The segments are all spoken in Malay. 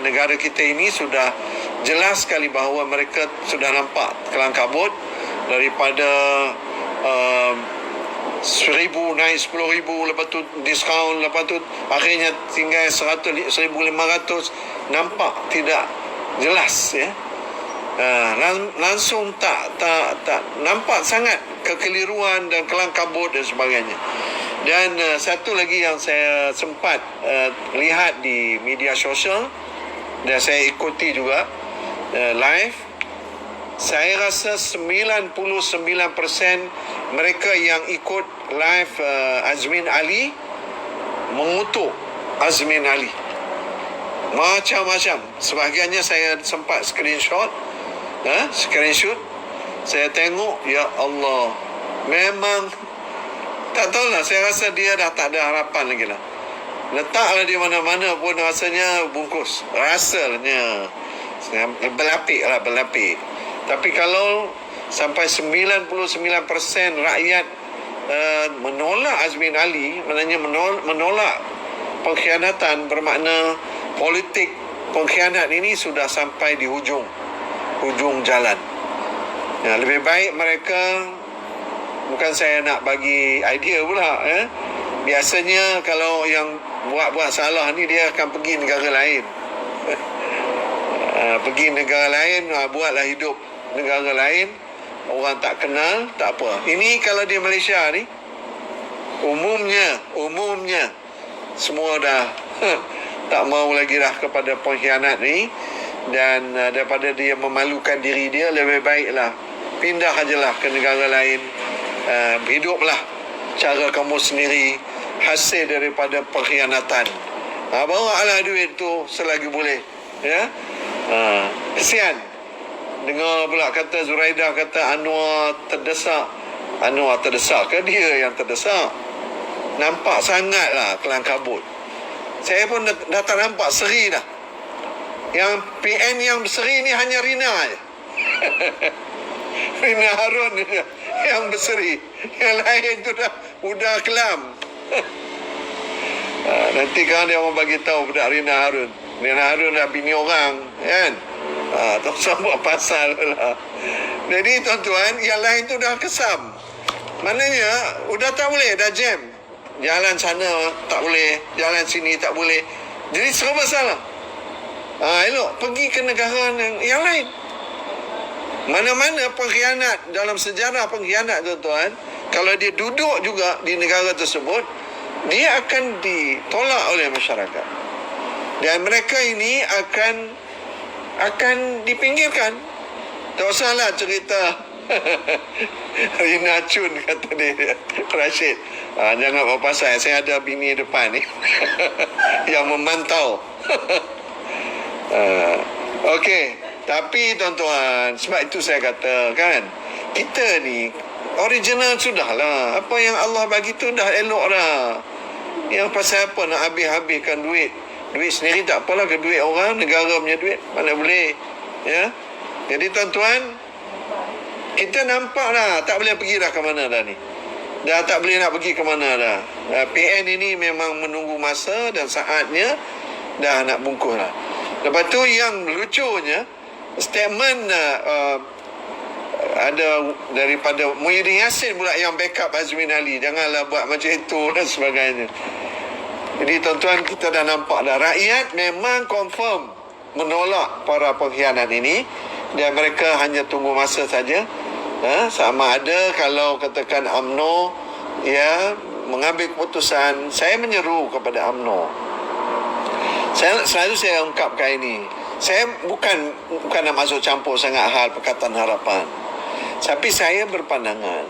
negara kita ini sudah jelas sekali bahawa mereka sudah nampak kelang kabut daripada 1,000 naik 10,000, lepas tu diskaun, lepas tu akhirnya tinggal 100,000, 1,500. Nampak tidak jelas, ya. Langsung tak nampak sangat kekeliruan dan kelang kabut dan sebagainya. Dan satu lagi yang saya sempat lihat di media sosial dan saya ikuti juga live, saya rasa 99% mereka yang ikut live Azmin Ali mengutuk Azmin Ali. Macam-macam. Sebahagiannya saya sempat screenshot. Saya tengok, ya Allah, memang tak tahulah, saya rasa dia dah tak ada harapan lagi lah. Letaklah di mana-mana pun rasanya bungkus. Rasanya berlapik. Tapi kalau sampai 99% rakyat menolak Azmin Ali, maknanya menolak pengkhianatan, bermakna politik pengkhianat ini sudah sampai di hujung jalan. Ya, lebih baik mereka, bukan saya nak bagi idea pula, biasanya kalau yang buat salah ni dia akan pergi negara lain. Pergi negara lain, buatlah hidup negara lain, orang tak kenal, tak apa. Ini kalau di Malaysia ni umumnya semua dah tak mau lagi dah kepada pengkhianat ni. Dan daripada dia memalukan diri dia, lebih baiklah pindah ajalah ke negara lain, hiduplah cara kamu sendiri, hasil daripada pengkhianatan. Bawalah duit tu selagi boleh, ya. Kesian dengar pula kata Zuraidah kata Anwar terdesak ke dia yang terdesak. Nampak sangatlah kelang kabut. Saya pun dah tak nampak seri dah. Yang PN yang berseri ni hanya Rina je. Rina Harun yang berseri. Yang lain tu dah udah kelam. Nanti kan dia orang bagi tahu budak Rina Harun. Rina Harun dah bini orang, kan? Tak usah buat pasal lah. Jadi tuan-tuan, yang lain tu dah kesam. Maknanya udah tak boleh, dah jam. Jalan sana tak boleh, jalan sini tak boleh. Jadi serba salah. Elok pergi ke negara yang lain. Mana-mana pengkhianat dalam sejarah pengkhianat, tuan-tuan, kalau dia duduk juga di negara tersebut, dia akan ditolak oleh masyarakat. Dan mereka ini akan dipinggirkan. Tak usahlah cerita Rina Chun kata dia, Rashid, jangan buat pasal, saya ada bini depan ni yang memantau. Okey, tapi tuan-tuan, sebab itu saya kata kan, kita ni original sudahlah. Apa yang Allah bagi tu dah elok dah. Yang pasal apa nak habis-habiskan duit sendiri, tak apalah, ke duit orang, negara punya duit, mana boleh, ya. Jadi tuan-tuan, kita nampak dah tak boleh pergi dah ke mana dah ni. Dah tak boleh nak pergi ke mana dah. PN ini memang menunggu masa dan saatnya dah nak bungkus lah. Lepas tu yang lucunya, statement ada daripada Muhyiddin Yassin pula yang backup Azmin Ali. Janganlah buat macam itu dan sebagainya. Jadi tuan-tuan, kita dah nampak dah, rakyat memang confirm menolak para pengkhianat ini. Dan mereka hanya tunggu masa saja. Sama ada kalau katakan UMNO mengambil keputusan. Saya menyeru kepada UMNO. Selalu saya ungkapkan ini. Saya bukan nak masuk campur sangat hal Pakatan Harapan. Tapi saya berpandangan,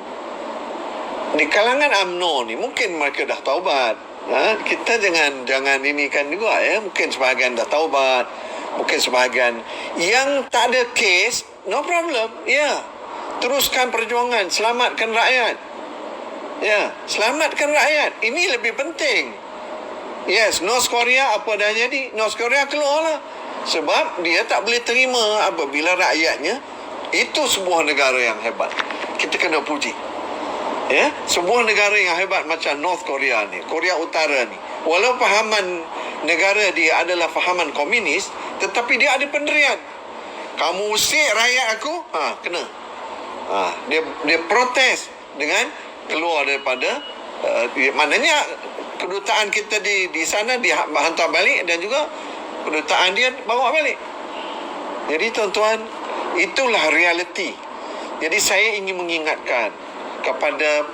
di kalangan UMNO ni mungkin mereka dah taubat. Kita jangan ini kan juga, ya. Mungkin sebahagian dah taubat, mungkin sebahagian yang tak ada kes, no problem. Ya. Teruskan perjuangan, selamatkan rakyat. Ya, selamatkan rakyat. Ini lebih penting. Yes, North Korea apa dah jadi? North Korea keluarlah. Sebab dia tak boleh terima apabila rakyatnya, itu sebuah negara yang hebat. Kita kena puji. Ya, sebuah negara yang hebat macam North Korea ni, Korea Utara ni. Walau fahaman negara dia adalah fahaman komunis, Tetapi dia ada pendirian. Kamu usik rakyat aku, kena. Dia protes dengan keluar daripada maknanya kedutaan kita di sana dihantar balik, dan juga kedutaan dia bawa balik. Jadi tuan-tuan, itulah realiti. Jadi saya ingin mengingatkan kepada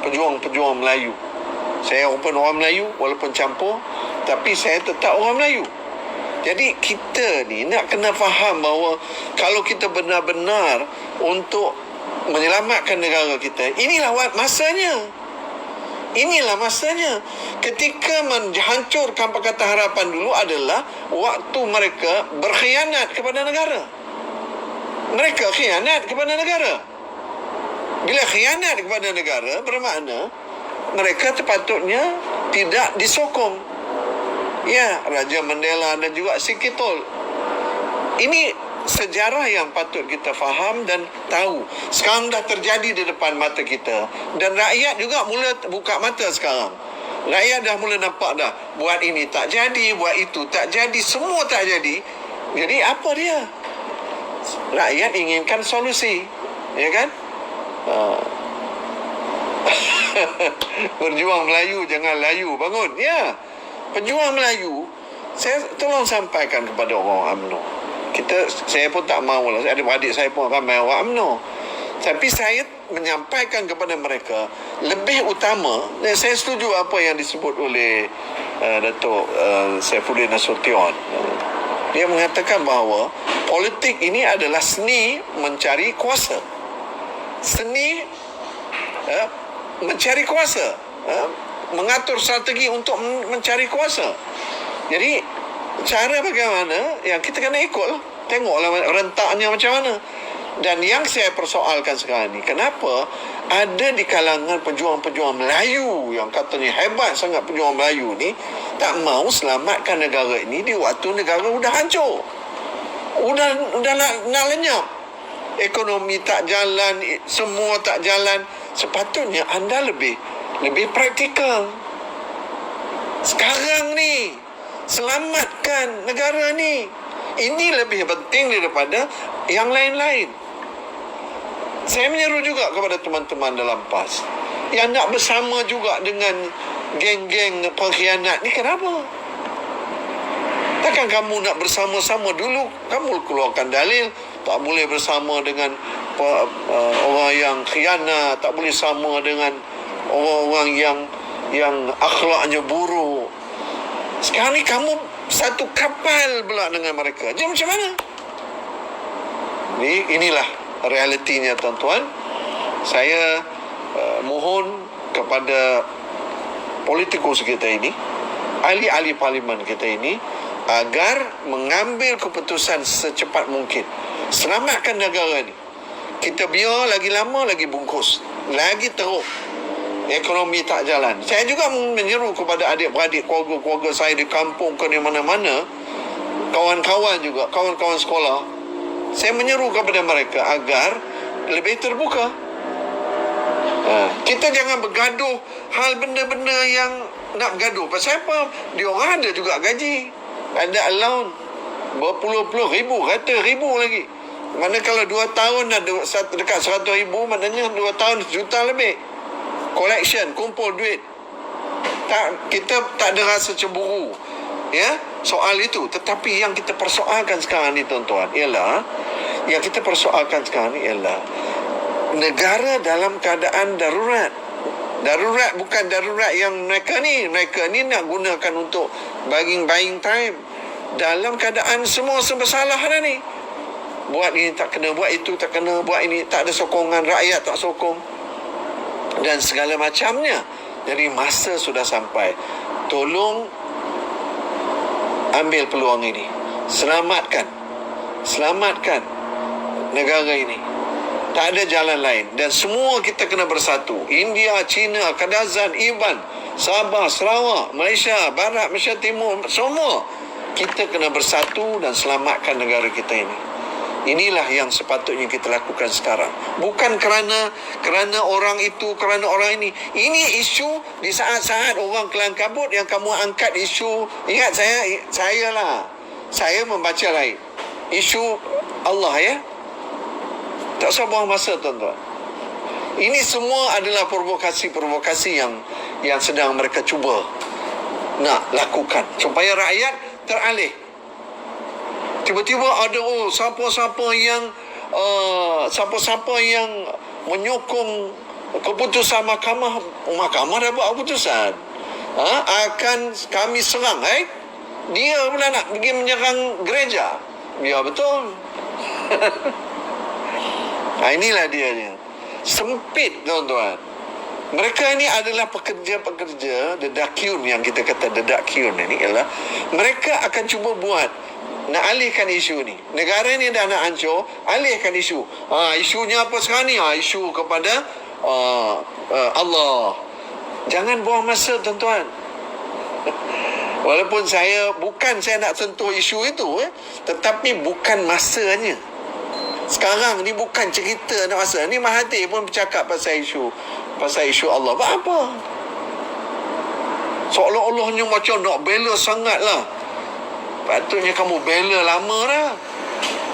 pejuang-pejuang Melayu. Saya pun orang Melayu, walaupun campur, tapi saya tetap orang Melayu. Jadi kita ni nak kena faham bahawa kalau kita benar-benar untuk menyelamatkan negara kita, inilah masanya. Inilah masanya. Ketika menghancurkan Pakatan Harapan dulu adalah waktu mereka berkhianat kepada negara. Mereka khianat kepada negara. Bila khianat kepada negara, bermakna mereka sepatutnya tidak disokong. Ya, Raja Mandela dan juga Sikitol. Ini sejarah yang patut kita faham dan tahu. Sekarang dah terjadi di depan mata kita. Dan rakyat juga mula buka mata sekarang. Rakyat dah mula nampak dah. Buat ini tak jadi, buat itu tak jadi, semua tak jadi. Jadi apa dia? Rakyat inginkan solusi. Ya kan? Berjuang Melayu, jangan layu, bangun. Ya, pejuang Melayu, saya tolong sampaikan kepada orang UMNO. Saya pun tak mahu lah. Adik-adik saya pun ramai orang UMNO. Tapi saya menyampaikan kepada mereka, lebih utama, dan saya setuju apa yang disebut oleh Datuk Saifuddin Nasution. Dia mengatakan bahawa politik ini adalah seni mencari kuasa. Seni mencari kuasa, mengatur strategi untuk mencari kuasa. Jadi cara bagaimana yang kita kena ikut, tengoklah rentaknya macam mana. Dan yang saya persoalkan sekarang ni, kenapa ada di kalangan pejuang-pejuang Melayu yang katanya hebat sangat, pejuang Melayu ni tak mau selamatkan negara ini di waktu negara sudah hancur, sudah nak lenyap, ekonomi tak jalan, semua tak jalan. Sepatutnya anda lebih praktikal. Sekarang ni selamatkan negara ni. Ini lebih penting daripada yang lain-lain. Saya menyeru juga kepada teman-teman dalam PAS yang nak bersama juga dengan geng-geng pengkhianat ni. Kenapa? Takkan kamu nak bersama-sama dulu? Kamu keluarkan dalil tak boleh bersama dengan orang yang khianat, tak boleh sama dengan orang-orang yang akhlaknya buruk. Sekarang ni kamu satu kapal pula dengan mereka. Jadi macam mana? Inilah realitinya, tuan-tuan. Saya mohon kepada politikus kita ini, ahli-ahli parlimen kita ini, agar mengambil keputusan secepat mungkin. Selamatkan negara ni. Kita biar lagi lama lagi bungkus, lagi teruk, ekonomi tak jalan. Saya juga menyeru kepada adik-beradik, keluarga-keluarga saya di kampung ke di mana-mana, kawan-kawan juga, kawan-kawan sekolah. Saya menyeru kepada mereka agar lebih terbuka. Kita jangan bergaduh hal benda-benda yang nak bergaduh. Pasal apa? Diorang ada juga gaji, ada allowance berpuluh-puluh ribu, kata ribu lagi. Mana kalau 2 tahun ada dekat 100 ribu, maknanya 2 tahun juta lebih. Collection, kumpul duit. Kita tak ada rasa cemburu, ya, soal itu. Tetapi yang kita persoalkan sekarang ni, tuan-tuan, ialah negara dalam keadaan darurat. Darurat bukan darurat yang mereka ni nak gunakan untuk buying time. Dalam keadaan semua bersalah dah ni. Buat ini tak kena, buat itu tak kena, buat ini tak ada sokongan, rakyat tak sokong, dan segala macamnya. Jadi masa sudah sampai. Tolong ambil peluang ini. Selamatkan negara ini. Tak ada jalan lain. Dan semua kita kena bersatu. India, China, Kadazan, Iban, Sabah, Sarawak, Malaysia, Barat, Malaysia Timur, semua kita kena bersatu dan selamatkan negara kita ini. Inilah yang sepatutnya kita lakukan sekarang. Bukan kerana orang itu, kerana orang ini. Ini isu di saat-saat orang Kelang Kabut yang kamu angkat isu. Ingat saya lah. saya membaca lain. Isu Allah, ya. Tak usah buang masa, tuan-tuan. Ini semua adalah provokasi-provokasi yang sedang mereka cuba nak lakukan supaya rakyat teralih. Tiba-tiba ada siapa-siapa yang menyokong keputusan mahkamah dah buat keputusan, akan kami serang. Dia pula nak pergi menyerang gereja. Ya, betul. Inilah dia. Sempit, tuan-tuan. Mereka ini adalah pekerja-pekerja dedakyun, yang kita kata dedakyun ini ialah mereka akan cuba buat nak alihkan isu ni. Negara ni dah nak hancur, alihkan isu. Isunya apa sekarang ni? Isu kepada Allah. Jangan buang masa, tuan-tuan. Walaupun saya nak sentuh isu itu, tetapi bukan masanya. Sekarang ni bukan cerita nak masa. Ni Mahathir pun bercakap pasal isu Allah. Buat apa? Seolah-olahnya macam nak bela sangat lah. Patutnya kamu bela lama dah.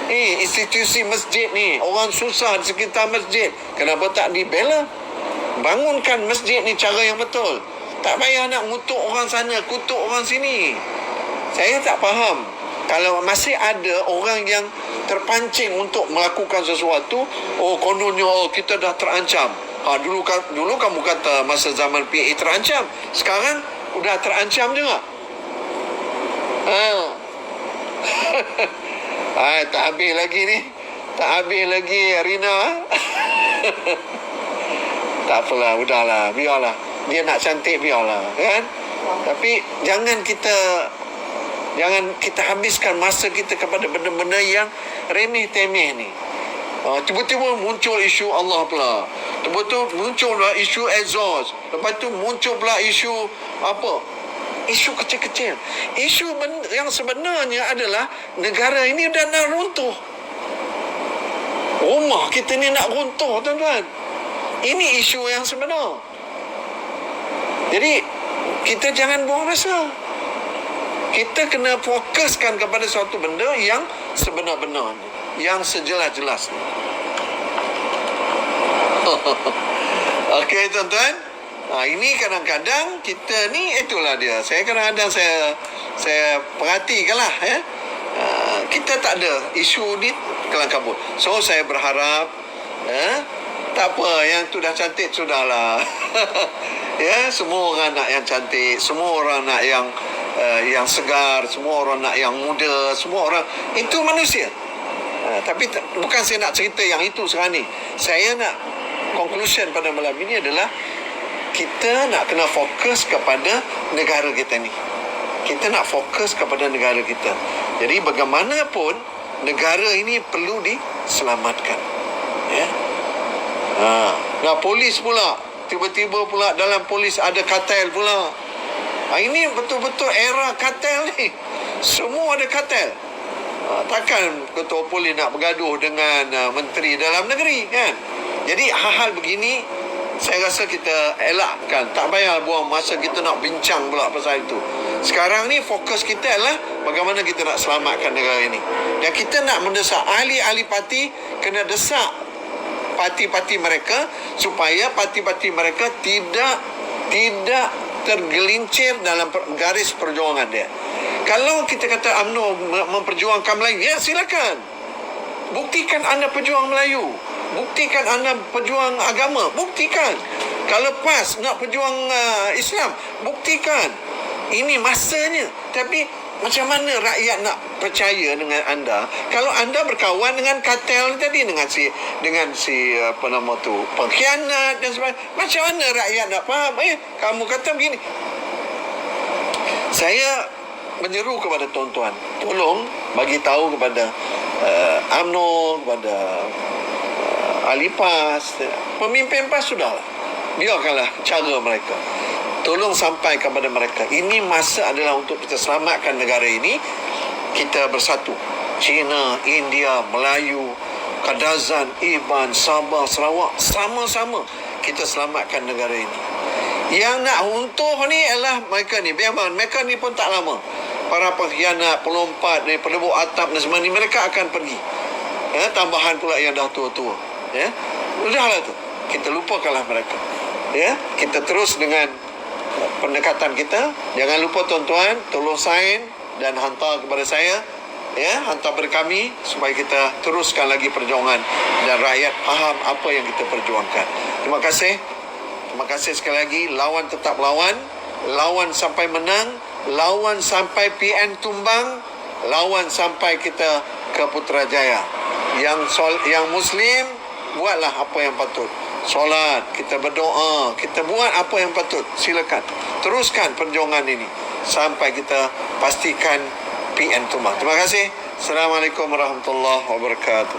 Institusi masjid ni, orang susah di sekitar masjid, kenapa tak dibela? Bangunkan masjid ni cara yang betul. Tak payah nak ngutuk orang sana, kutuk orang sini. Saya tak faham. Kalau masih ada orang yang terpancing untuk melakukan sesuatu, kononnya kita dah terancam. Dulu kamu kata masa zaman PA terancam. Sekarang sudah terancam juga. Tak habis lagi ni. Tak habis lagi, Rina. Tak apalah, udahlah, biarlah. Dia nak cantik, biarlah, kan? Tapi jangan kita habiskan masa kita kepada benda-benda yang remeh-temeh ni. Tiba-tiba muncul isu Allah pula. Tiba-tiba muncul pula isu exhaust. Lepas tu muncul pula isu apa? Isu kecil-kecil. Isu yang sebenarnya adalah negara ini dah nak runtuh. Rumah kita ni nak runtuh, tuan-tuan. Ini isu yang sebenar. Jadi kita jangan buang masa. Kita kena fokuskan kepada suatu benda yang sebenar-benarnya, yang sejelas-jelas. Okey, tuan-tuan. Ini kadang-kadang kita ni, itulah dia. Saya kadang-kadang saya perhatikanlah, ya. Kita tak ada isu ni kelang kabut. So saya berharap, tak apa, yang tu dah cantik sudahlah. Ya, semua orang nak yang cantik, semua orang nak yang segar, semua orang nak yang muda, semua orang itu manusia. Tapi bukan saya nak cerita yang itu sekarang ni. Saya nak conclusion pada malam ini adalah kita nak kena fokus kepada negara kita ni. Kita nak fokus kepada negara kita. Jadi bagaimanapun negara ini perlu diselamatkan. Ya. Nah, polis pula tiba-tiba pula dalam polis ada kartel pula. Ini betul-betul era kartel ni. Semua ada kartel. Takkan ketua polis nak bergaduh dengan menteri dalam negeri, kan? Jadi hal-hal begini saya rasa kita elakkan. Tak payah buang masa kita nak bincang pula pasal itu. Sekarang ni fokus kita adalah bagaimana kita nak selamatkan negara ini. Dan kita nak mendesak ahli-ahli parti, kena desak parti-parti mereka supaya parti-parti mereka tidak tergelincir dalam garis perjuangan dia. Kalau kita kata UMNO memperjuangkan Melayu, ya silakan. Buktikan anda pejuang Melayu. Buktikan anda pejuang agama. Buktikan. Kalau PAS nak pejuang Islam, buktikan. Ini masanya. Tapi macam mana rakyat nak percaya dengan anda kalau anda berkawan dengan kartel tadi, dengan si apa nama tu, pengkhianat dan sebagainya? Macam mana rakyat nak faham? Kamu kata begini. Saya menyeru kepada tuan-tuan, tolong bagi tahu kepada UMNO, kepada ahli PAS, pemimpin PAS, sudahlah, biarkanlah cara mereka. Tolong sampai kepada mereka, ini masa adalah untuk kita selamatkan negara ini. Kita bersatu, Cina, India, Melayu, Kadazan, Iban, Sabah, Sarawak, sama-sama kita selamatkan negara ini. Yang nak runtuh ni ialah mereka ni. Biarkan mereka ni pun tak lama. para pengkhianat, pelompat daripada bawah atap dan sebagainya, mereka akan pergi. Tambahan pula yang dah tua-tua. Udahlah tu, kita lupakanlah mereka. Kita terus dengan pendekatan kita. Jangan lupa tuan-tuan, tolong sign dan hantar kepada saya, hantar kepada kami, supaya kita teruskan lagi perjuangan dan rakyat faham apa yang kita perjuangkan. Terima kasih sekali lagi. Lawan tetap lawan, lawan sampai menang, lawan sampai PN tumbang, lawan sampai kita ke Putrajaya. Yang Muslim, buatlah apa yang patut. Solat, kita berdoa, kita buat apa yang patut. Silakan teruskan perjuangan ini sampai kita pastikan PN tumbang. Terima kasih. Assalamualaikum warahmatullahi wabarakatuh.